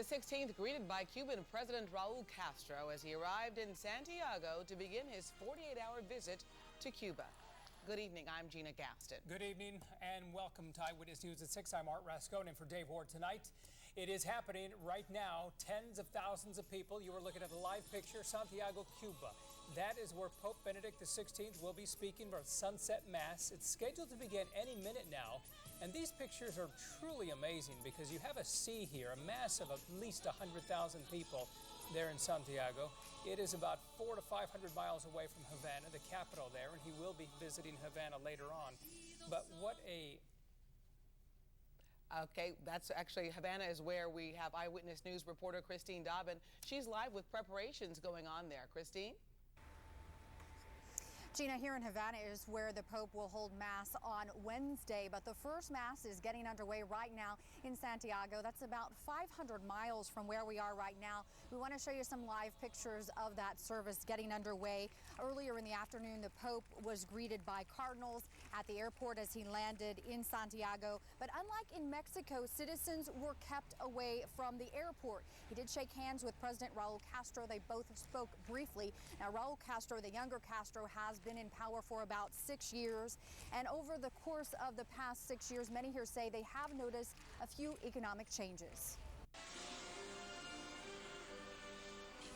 the 16th greeted by Cuban President Raul Castro as he arrived in Santiago to begin his 48-hour visit to Cuba. Good evening, I'm Gina Gaston. Good evening and welcome to Eyewitness News at 6. I'm Art Rascone and for Dave Ward tonight. It is happening right now. Tens of thousands of people. You are looking at a live picture, Santiago, Cuba. That is where Pope Benedict XVI will be speaking for Sunset Mass. It's scheduled to begin any minute now. And these pictures are truly amazing because you have a sea here, a mass of at least 100,000 people there in Santiago. It is about 400 to 500 miles away from Havana, the capital there, and he will be visiting Havana later on. But what a... Okay, that's actually Havana is where we have Eyewitness News reporter Christine Dobbin. She's live with preparations going on there. Christine? Gina, here in Havana is where the Pope will hold Mass on Wednesday, but the first Mass is getting underway right now in Santiago. That's about 500 miles from where we are right now. We want to show you some live pictures of that service getting underway. Earlier in the afternoon, the Pope was greeted by cardinals at the airport as he landed in Santiago. But unlike in Mexico, citizens were kept away from the airport. He did shake hands with President Raul Castro. They both spoke briefly. Now, Raul Castro, the younger Castro, has been in power for about 6 years. And over the course of the past 6 years, many here say they have noticed a few economic changes.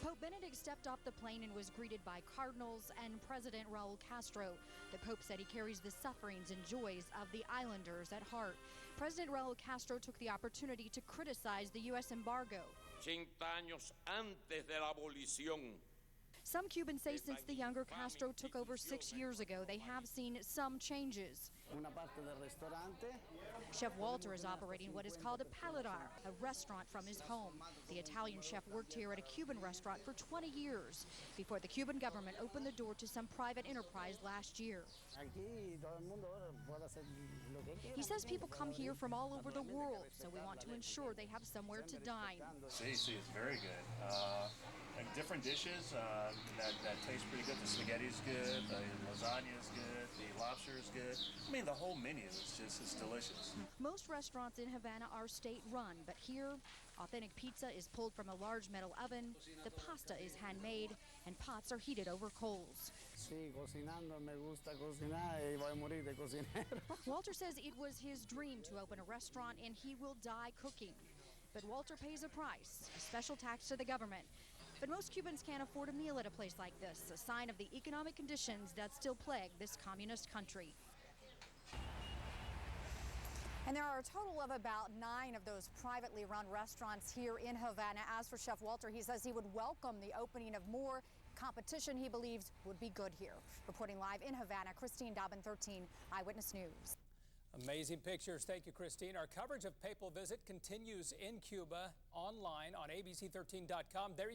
Pope Benedict stepped off the plane and was greeted by cardinals and President Raul Castro. The Pope said he carries the sufferings and joys of the islanders at heart. President Raul Castro took the opportunity to criticize the U.S. embargo. 80 años antes de la abolición. Some Cubans say since the younger Castro took over 6 years ago, they have seen some changes. Chef Walter is operating what is called a paladar, a restaurant from his home. The Italian chef worked here at a Cuban restaurant for 20 years before the Cuban government opened the door to some private enterprise last year. He says people come here from all over the world, so we want to ensure they have somewhere to dine. It's very good. Like different dishes that taste pretty good. The spaghetti's good, the lasagna is good, the lobster is good. I mean, the whole menu is just it's delicious. Most restaurants in Havana are state-run, but here, authentic pizza is pulled from a large metal oven, the pasta is handmade, and pots are heated over coals. Walter says it was his dream to open a restaurant and he will die cooking. But Walter pays a price, a special tax to the government. But most Cubans can't afford a meal at a place like this, a sign of the economic conditions that still plague this communist country. And there are a total of about 9 of those privately run restaurants here in Havana. As for Chef Walter, he says he would welcome the opening of more. Competition he believes would be good here. Reporting live in Havana, Christine Dobbin, 13 Eyewitness News. Amazing pictures. Thank you, Christine. Our coverage of Papal Visit continues in Cuba online on abc13.com. There you